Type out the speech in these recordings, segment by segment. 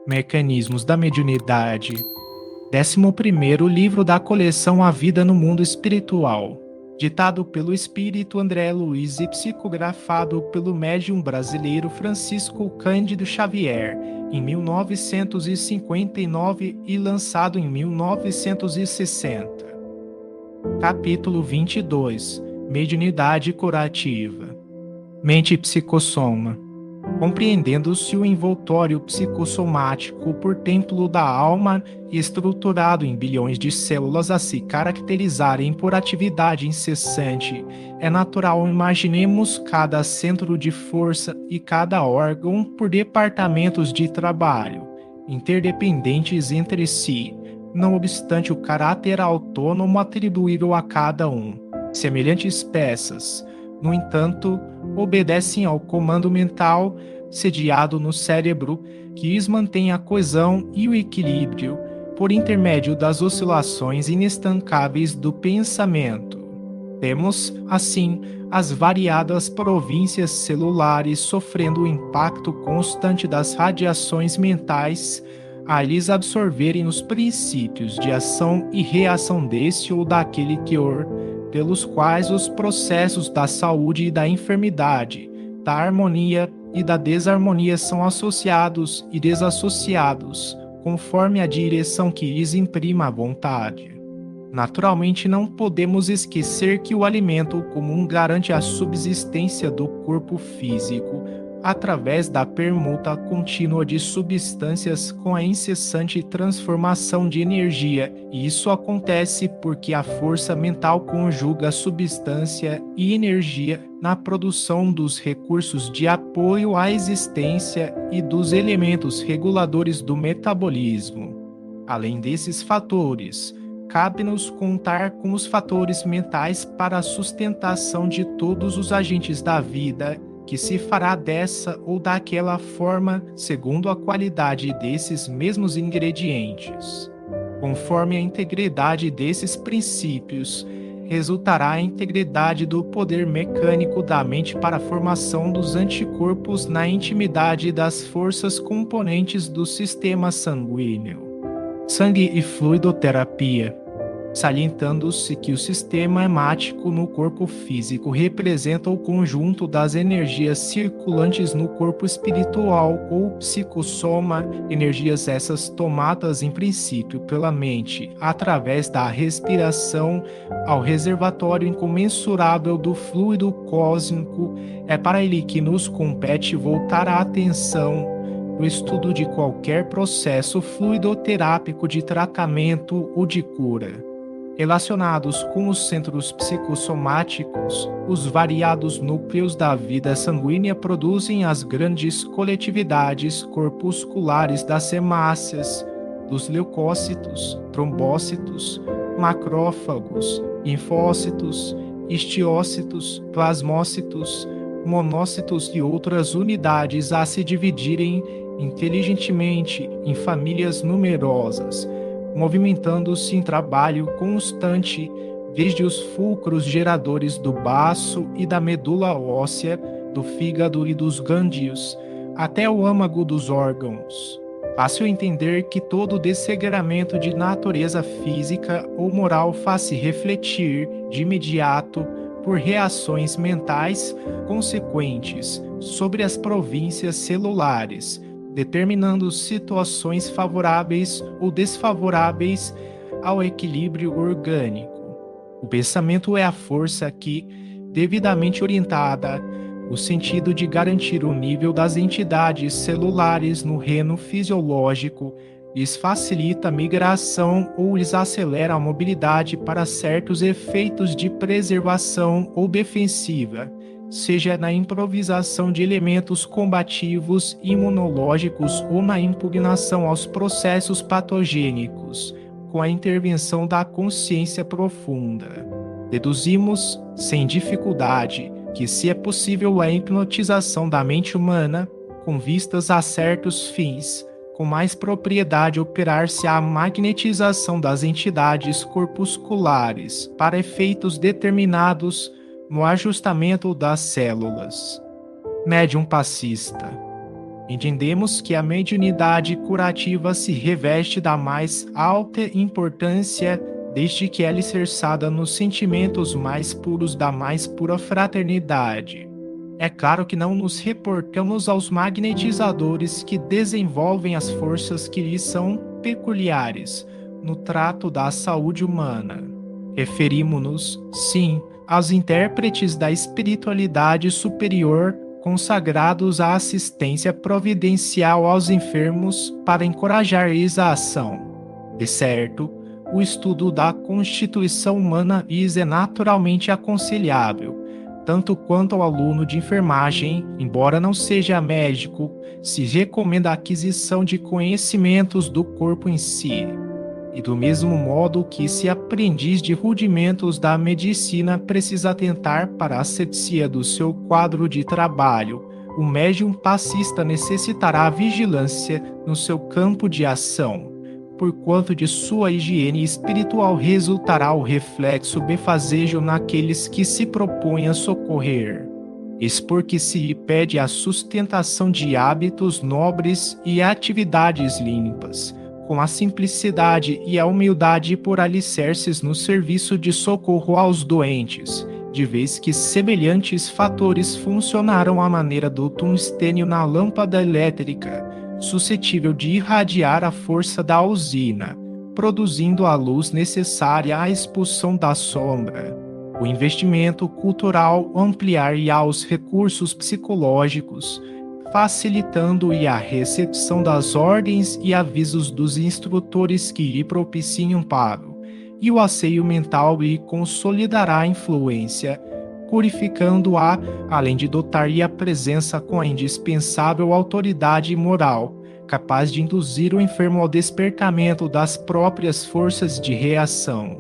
Mecanismos da Mediunidade. 11º livro da coleção A Vida no Mundo Espiritual. Ditado pelo espírito André Luiz e psicografado pelo médium brasileiro Francisco Cândido Xavier, em 1959 e lançado em 1960. Capítulo 22. Mediunidade curativa. Mente psicossoma. Compreendendo-se o envoltório psicossomático por templo da alma e estruturado em bilhões de células a se caracterizarem por atividade incessante, é natural imaginemos cada centro de força e cada órgão por departamentos de trabalho, interdependentes entre si, não obstante o caráter autônomo atribuído a cada um. Semelhantes peças, no entanto, obedecem ao comando mental sediado no cérebro, que lhes mantém a coesão e o equilíbrio por intermédio das oscilações inestancáveis do pensamento. Temos, assim, as variadas províncias celulares sofrendo o impacto constante das radiações mentais, a lhes absorverem os princípios de ação e reação deste ou daquele teor, pelos quais os processos da saúde e da enfermidade, da harmonia e da desarmonia são associados e desassociados, conforme a direção que lhes imprima a vontade. Naturalmente, não podemos esquecer que o alimento comum garante a subsistência do corpo físico, através da permuta contínua de substâncias com a incessante transformação de energia, e isso acontece porque a força mental conjuga substância e energia na produção dos recursos de apoio à existência e dos elementos reguladores do metabolismo. Além desses fatores, cabe-nos contar com os fatores mentais para a sustentação de todos os agentes da vida, que se fará dessa ou daquela forma segundo a qualidade desses mesmos ingredientes. Conforme a integridade desses princípios, resultará a integridade do poder mecânico da mente para a formação dos anticorpos na intimidade das forças componentes do sistema sanguíneo. Sangue e fluidoterapia. Salientando-se que o sistema hemático no corpo físico representa o conjunto das energias circulantes no corpo espiritual ou psicossoma, energias essas tomadas em princípio pela mente, através da respiração, ao reservatório incomensurável do fluido cósmico, é para ele que nos compete voltar a atenção no estudo de qualquer processo fluidoterápico de tratamento ou de cura. Relacionados com os centros psicossomáticos, os variados núcleos da vida sanguínea produzem as grandes coletividades corpusculares das hemácias, dos leucócitos, trombócitos, macrófagos, linfócitos, histiócitos, plasmócitos, monócitos e outras unidades a se dividirem inteligentemente em famílias numerosas, movimentando-se em trabalho constante desde os fulcros geradores do baço e da medula óssea, do fígado e dos gânglios, até o âmago dos órgãos. Fácil entender que todo dessegramento de natureza física ou moral faz-se refletir, de imediato, por reações mentais consequentes sobre as províncias celulares, determinando situações favoráveis ou desfavoráveis ao equilíbrio orgânico. O pensamento é a força que, devidamente orientada, o sentido de garantir o nível das entidades celulares no reino fisiológico, lhes facilita a migração ou lhes acelera a mobilidade para certos efeitos de preservação ou defensiva, seja na improvisação de elementos combativos imunológicos ou na impugnação aos processos patogênicos, com a intervenção da consciência profunda. Deduzimos, sem dificuldade, que se é possível a hipnotização da mente humana, com vistas a certos fins, com mais propriedade operar-se a magnetização das entidades corpusculares para efeitos determinados no ajustamento das células. Médium passista. Entendemos que a mediunidade curativa se reveste da mais alta importância desde que é alicerçada nos sentimentos mais puros da mais pura fraternidade. É claro que não nos reportamos aos magnetizadores que desenvolvem as forças que lhes são peculiares no trato da saúde humana. Referimos-nos, sim, aos intérpretes da espiritualidade superior consagrados à assistência providencial aos enfermos para encorajar-lhes a ação. De certo, o estudo da constituição humana lhes é naturalmente aconselhável, tanto quanto ao aluno de enfermagem, embora não seja médico, se recomenda a aquisição de conhecimentos do corpo em si. E do mesmo modo que se aprendiz de rudimentos da medicina precisa atentar para a asepsia do seu quadro de trabalho, o médium passista necessitará vigilância no seu campo de ação, porquanto de sua higiene espiritual resultará o reflexo benfazejo naqueles que se propõem a socorrer. Eis porque se lhe pede a sustentação de hábitos nobres e atividades limpas, com a simplicidade e a humildade por alicerces no serviço de socorro aos doentes, de vez que semelhantes fatores funcionaram à maneira do tungstênio na lâmpada elétrica, suscetível de irradiar a força da usina, produzindo a luz necessária à expulsão da sombra. O investimento cultural ampliar-lhe os recursos psicológicos, facilitando-lhe a recepção das ordens e avisos dos instrutores que lhe propiciam amparo, e o asseio mental lhe consolidará a influência, purificando-a, além de dotar-lhe a presença com a indispensável autoridade moral, capaz de induzir o enfermo ao despertamento das próprias forças de reação.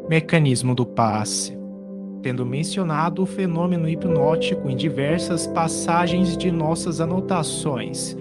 Mecanismo do passe. Tendo mencionado o fenômeno hipnótico em diversas passagens de nossas anotações,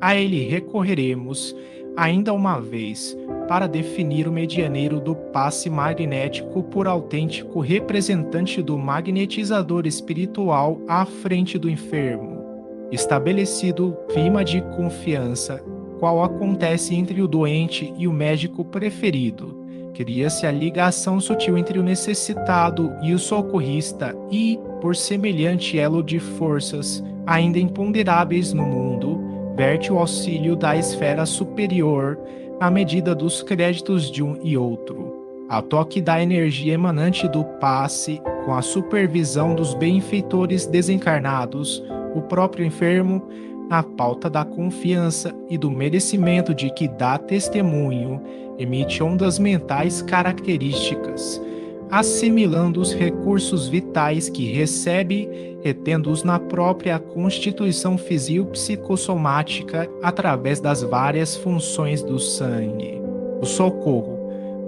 a ele recorreremos, ainda uma vez, para definir o medianeiro do passe magnético por autêntico representante do magnetizador espiritual à frente do enfermo, estabelecido clima de confiança, qual acontece entre o doente e o médico preferido. Cria-se a ligação sutil entre o necessitado e o socorrista e, por semelhante elo de forças, ainda imponderáveis no mundo, verte o auxílio da esfera superior à medida dos créditos de um e outro. Ao toque da energia emanante do passe, com a supervisão dos benfeitores desencarnados, o próprio enfermo, na pauta da confiança e do merecimento de que dá testemunho, emite ondas mentais características, assimilando os recursos vitais que recebe, retendo-os na própria constituição físico-psicossomática através das várias funções do sangue. O socorro,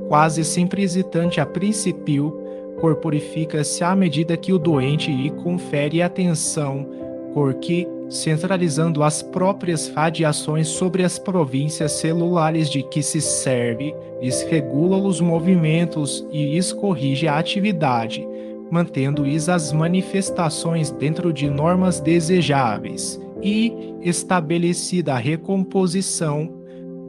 quase sempre hesitante a princípio, corporifica-se à medida que o doente lhe confere atenção, porque, centralizando as próprias radiações sobre as províncias celulares de que se serve, lhes regula os movimentos e lhes corrige a atividade, mantendo-lhes as manifestações dentro de normas desejáveis e, estabelecida a recomposição,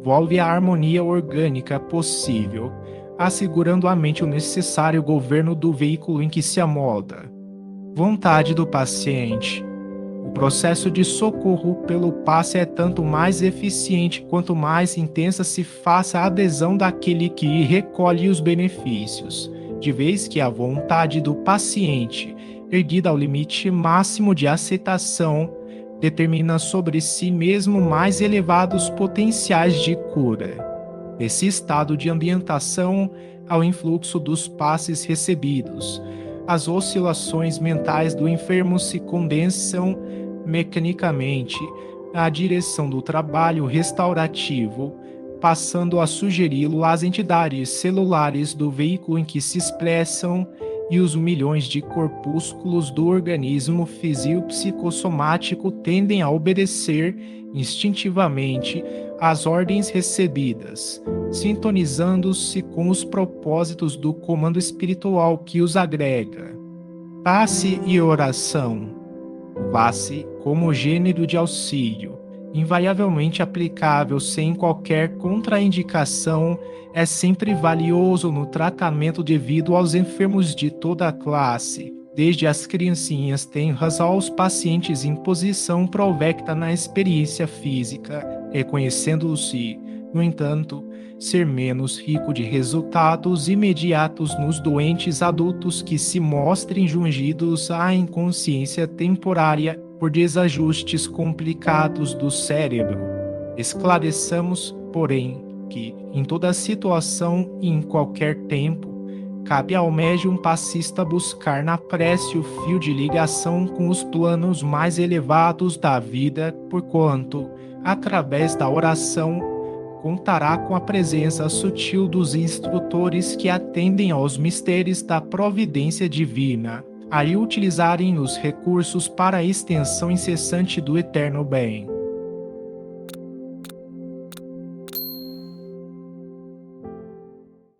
volve a harmonia orgânica possível, assegurando à mente o necessário governo do veículo em que se amolda. Vontade do paciente. O processo de socorro pelo passe é tanto mais eficiente quanto mais intensa se faça a adesão daquele que recolhe os benefícios, de vez que a vontade do paciente, erguida ao limite máximo de aceitação, determina sobre si mesmo mais elevados potenciais de cura. Nesse estado de ambientação, ao influxo dos passes recebidos, as oscilações mentais do enfermo se condensam mecanicamente à direção do trabalho restaurativo, passando a sugeri-lo às entidades celulares do veículo em que se expressam e os milhões de corpúsculos do organismo físico-psicossomático tendem a obedecer instintivamente às ordens recebidas, sintonizando-se com os propósitos do comando espiritual que os agrega. Passe e oração. O passe como gênero de auxílio, invariavelmente aplicável sem qualquer contraindicação, é sempre valioso no tratamento devido aos enfermos de toda a classe, desde as criancinhas tenras aos pacientes em posição provecta na experiência física, reconhecendo-se, no entanto, ser menos rico de resultados imediatos nos doentes adultos que se mostrem jungidos à inconsciência temporária por desajustes complicados do cérebro. Esclareçamos, porém, que, em toda situação e em qualquer tempo, cabe ao médium passista buscar na prece o fio de ligação com os planos mais elevados da vida, porquanto, através da oração, contará com a presença sutil dos instrutores que atendem aos mistérios da providência divina, a utilizarem os recursos para a extensão incessante do eterno bem.